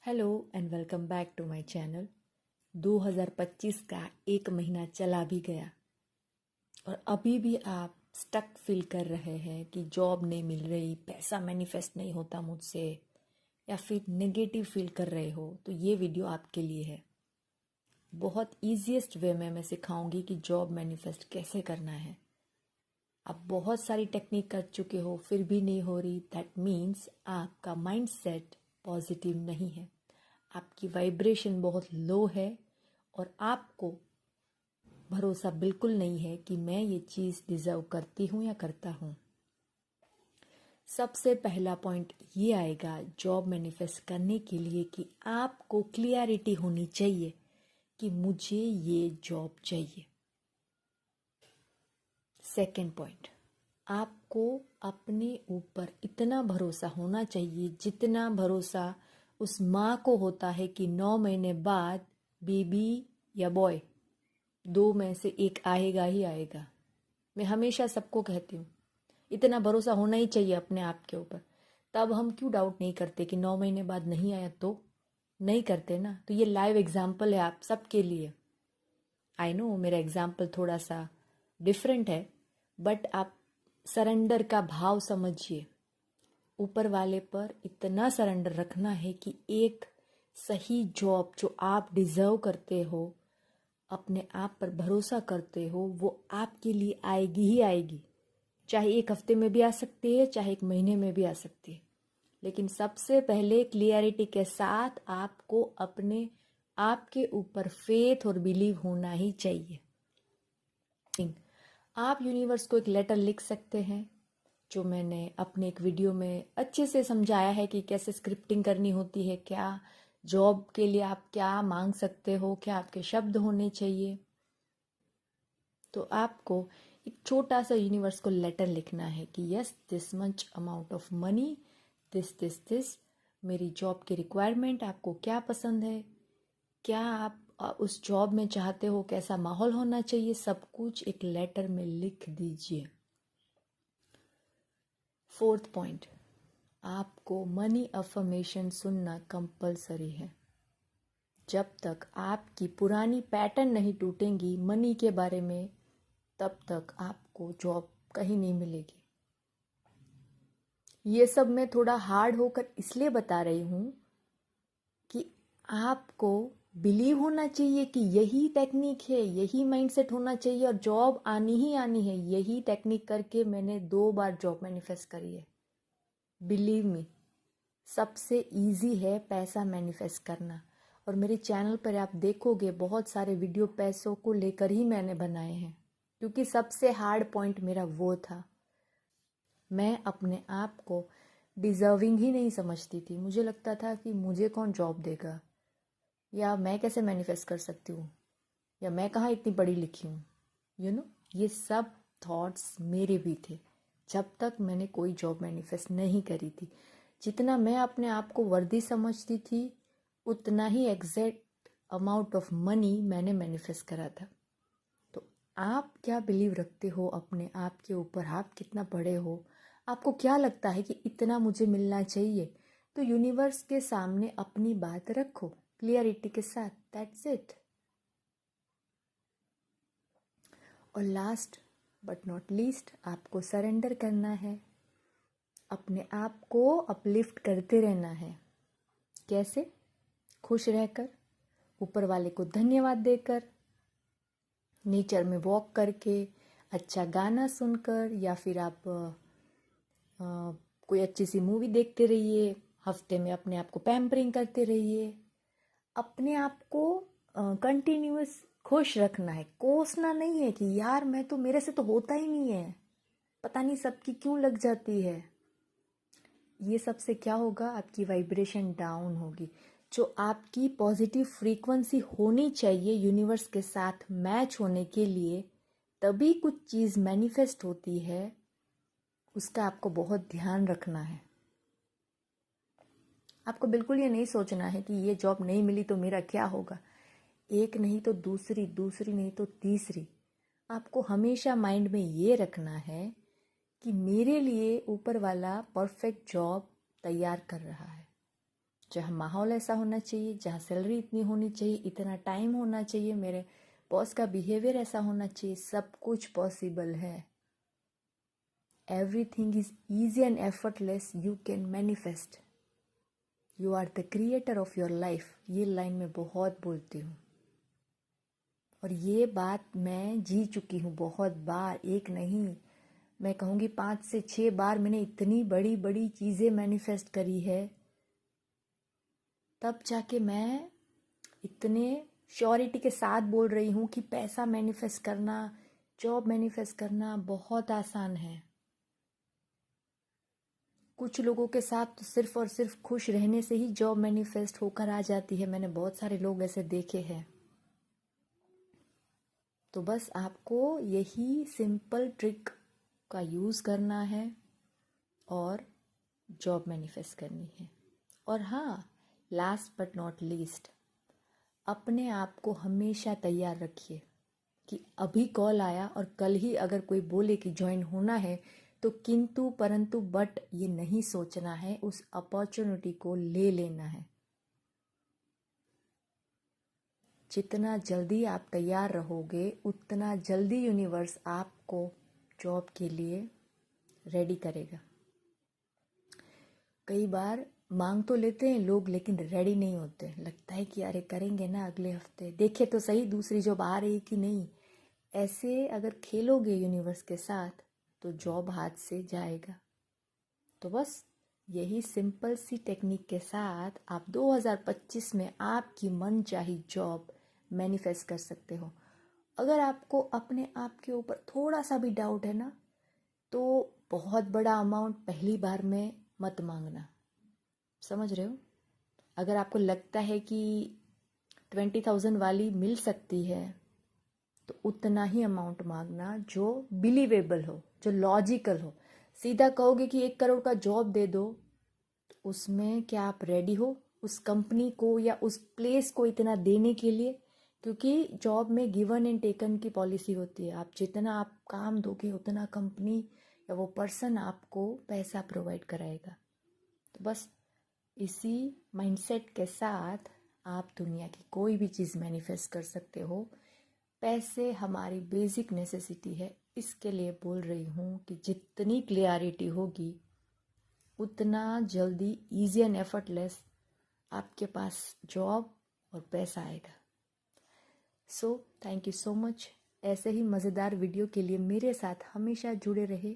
Hello and welcome back to my channel. 2025 का एक महीना चला भी गया और अभी भी आप स्टक फील कर रहे हैं कि जॉब नहीं मिल रही, पैसा मैनिफेस्ट नहीं होता मुझसे, या फिर नेगेटिव फील कर रहे हो, तो ये वीडियो आपके लिए है। बहुत ईजीएस्ट वे में मैं सिखाऊंगी कि जॉब मैनिफेस्ट कैसे करना है। आप बहुत सारी टेक्निक कर चुके हो फिर भी नहीं हो रही, दैट मीन्स आपका माइंड सेट पॉजिटिव नहीं है, आपकी वाइब्रेशन बहुत लो है और आपको भरोसा बिल्कुल नहीं है कि मैं ये चीज़ डिज़र्व करती हूँ या करता हूँ। सबसे पहला पॉइंट ये आएगा जॉब मैनिफेस्ट करने के लिए कि आपको क्लियरिटी होनी चाहिए कि मुझे ये जॉब चाहिए। सेकंड पॉइंट, आपको अपने ऊपर इतना भरोसा होना चाहिए जितना भरोसा उस माँ को होता है कि 9 महीने बाद बेबी या बॉय दो में से एक आएगा ही आएगा। मैं हमेशा सबको कहती हूँ इतना भरोसा होना ही चाहिए अपने आप के ऊपर। तब हम क्यों डाउट नहीं करते कि 9 महीने बाद नहीं आया तो नहीं करते ना। तो ये लाइव एग्जाम्पल है आप सबके लिए। आई नो मेरा एग्जाम्पल थोड़ा सा डिफरेंट है, बट आप सरेंडर का भाव समझिए। ऊपर वाले पर इतना सरेंडर रखना है कि एक सही जॉब जो आप डिजर्व करते हो, अपने आप पर भरोसा करते हो, वो आपके लिए आएगी ही आएगी। चाहे एक हफ्ते में भी आ सकती है, चाहे एक महीने में भी आ सकती है, लेकिन सबसे पहले क्लियरिटी के साथ आपको अपने आप के ऊपर फेथ और बिलीव होना ही चाहिए। आप यूनिवर्स को एक लेटर लिख सकते हैं, जो मैंने अपने एक वीडियो में अच्छे से समझाया है कि कैसे स्क्रिप्टिंग करनी होती है, क्या जॉब के लिए आप क्या मांग सकते हो, क्या आपके शब्द होने चाहिए। तो आपको एक छोटा सा यूनिवर्स को लेटर लिखना है कि yes this much amount of money, this मेरी जॉब की रिक्वायरमेंट, आपको क्या पसंद है, क्या आप उस जॉब में चाहते हो, कैसा माहौल होना चाहिए, सब कुछ एक लेटर में लिख दीजिए। फोर्थ पॉइंट, आपको मनी अफर्मेशन सुनना कंपलसरी है। जब तक आपकी पुरानी पैटर्न नहीं टूटेंगी मनी के बारे में, तब तक आपको जॉब कहीं नहीं मिलेगी। ये सब मैं थोड़ा हार्ड होकर इसलिए बता रही हूँ कि आपको बिलीव होना चाहिए कि यही टेक्निक है, यही माइंडसेट होना चाहिए और जॉब आनी ही आनी है। यही टेक्निक करके मैंने 2 बार जॉब मैनिफेस्ट करी है। बिलीव मी, सबसे इजी है पैसा मैनिफेस्ट करना। और मेरे चैनल पर आप देखोगे बहुत सारे वीडियो पैसों को लेकर ही मैंने बनाए हैं, क्योंकि सबसे हार्ड पॉइंट मेरा वो था। मैं अपने आप को डिजर्विंग ही नहीं समझती थी। मुझे लगता था कि मुझे कौन जॉब देगा, या मैं कैसे मैनिफेस्ट कर सकती हूँ, या मैं कहाँ इतनी पढ़ी लिखी हूँ। ये सब थॉट्स मेरे भी थे जब तक मैंने कोई जॉब मैनिफेस्ट नहीं करी थी। जितना मैं अपने आप को वर्दी समझती थी, उतना ही एग्जैक्ट अमाउंट ऑफ मनी मैंने मैनिफेस्ट करा था। तो आप क्या बिलीव रखते हो अपने आप के ऊपर, आप कितना पढ़े हो, आपको क्या लगता है कि इतना मुझे मिलना चाहिए, तो यूनिवर्स के सामने अपनी बात रखो क्लियरिटी के साथ, दैट्स इट। और लास्ट बट नॉट लीस्ट, आपको सरेंडर करना है, अपने आप को अपलिफ्ट करते रहना है। कैसे? खुश रहकर, ऊपर वाले को धन्यवाद देकर, नेचर में वॉक करके, अच्छा गाना सुनकर, या फिर आप कोई अच्छी सी मूवी देखते रहिए, हफ्ते में अपने आप को पैम्परिंग करते रहिए। अपने आप को कंटिन्यूअस खुश रखना है, कोसना नहीं है कि यार मैं तो, मेरे से तो होता ही नहीं है, पता नहीं सबकी क्यों लग जाती है। ये सबसे क्या होगा, आपकी वाइब्रेशन डाउन होगी। जो आपकी पॉजिटिव फ्रीक्वेंसी होनी चाहिए यूनिवर्स के साथ मैच होने के लिए, तभी कुछ चीज़ मैनिफेस्ट होती है, उसका आपको बहुत ध्यान रखना है। आपको बिल्कुल ये नहीं सोचना है कि ये जॉब नहीं मिली तो मेरा क्या होगा। एक नहीं तो दूसरी, दूसरी नहीं तो तीसरी। आपको हमेशा माइंड में ये रखना है कि मेरे लिए ऊपर वाला परफेक्ट जॉब तैयार कर रहा है। जहाँ माहौल ऐसा होना चाहिए, जहाँ सैलरी इतनी होनी चाहिए, इतना टाइम होना चाहिए, मेरे बॉस का बिहेवियर ऐसा होना चाहिए, सब कुछ पॉसिबल है। Everything is easy and effortless, you can manifest. You are the creator of your life. ये लाइन मैं बहुत बोलती हूँ और ये बात मैं जी चुकी हूँ बहुत बार, एक नहीं, मैं कहूँगी 5 से 6 बार मैंने इतनी बड़ी बड़ी चीज़ें मैनिफेस्ट करी है, तब जाके मैं इतने श्योरिटी के साथ बोल रही हूँ कि पैसा मैनिफेस्ट करना, जॉब मैनिफेस्ट करना बहुत आसान है। कुछ लोगों के साथ तो सिर्फ और सिर्फ खुश रहने से ही जॉब मैनिफेस्ट होकर आ जाती है। मैंने बहुत सारे लोग ऐसे देखे हैं। तो बस आपको यही सिंपल ट्रिक का यूज़ करना है और जॉब मैनिफेस्ट करनी है। और हाँ, लास्ट बट नॉट लीस्ट, अपने आप को हमेशा तैयार रखिए कि अभी कॉल आया और कल ही अगर कोई बोले कि ज्वाइन होना है तो किंतु परंतु बट ये नहीं सोचना है, उस अपॉर्चुनिटी को ले लेना है। जितना जल्दी आप तैयार रहोगे उतना जल्दी यूनिवर्स आपको जॉब के लिए रेडी करेगा। कई बार मांग तो लेते हैं लोग लेकिन रेडी नहीं होते, लगता है कि अरे करेंगे ना अगले हफ्ते, देखे तो सही दूसरी जॉब आ रही कि नहीं। ऐसे अगर खेलोगे यूनिवर्स के साथ तो जॉब हाथ से जाएगा। तो बस यही सिंपल सी टेक्निक के साथ आप 2025 में आपकी मनचाही जॉब मैनिफेस्ट कर सकते हो। अगर आपको अपने आप के ऊपर थोड़ा सा भी डाउट है ना, तो बहुत बड़ा अमाउंट पहली बार में मत मांगना। समझ रहे हो? अगर आपको लगता है कि 20,000 वाली मिल सकती है तो उतना ही अमाउंट मांगना जो बिलीवेबल हो, जो लॉजिकल हो। सीधा कहोगे कि 1 करोड़ का जॉब दे दो, तो उसमें क्या आप रेडी हो उस कंपनी को या उस प्लेस को इतना देने के लिए? क्योंकि जॉब में गिवन एंड टेकन की पॉलिसी होती है। आप जितना आप काम दोगे उतना कंपनी या वो पर्सन आपको पैसा प्रोवाइड कराएगा। तो बस इसी माइंडसेट के साथ आप दुनिया की कोई भी चीज़ मैनिफेस्ट कर सकते हो। पैसे हमारी बेसिक नेसेसिटी है, इसके लिए बोल रही हूँ कि जितनी क्लियरिटी होगी उतना जल्दी इजी एंड एफर्टलेस आपके पास जॉब और पैसा आएगा। So thank you so much. ऐसे ही मज़ेदार वीडियो के लिए मेरे साथ हमेशा जुड़े रहे।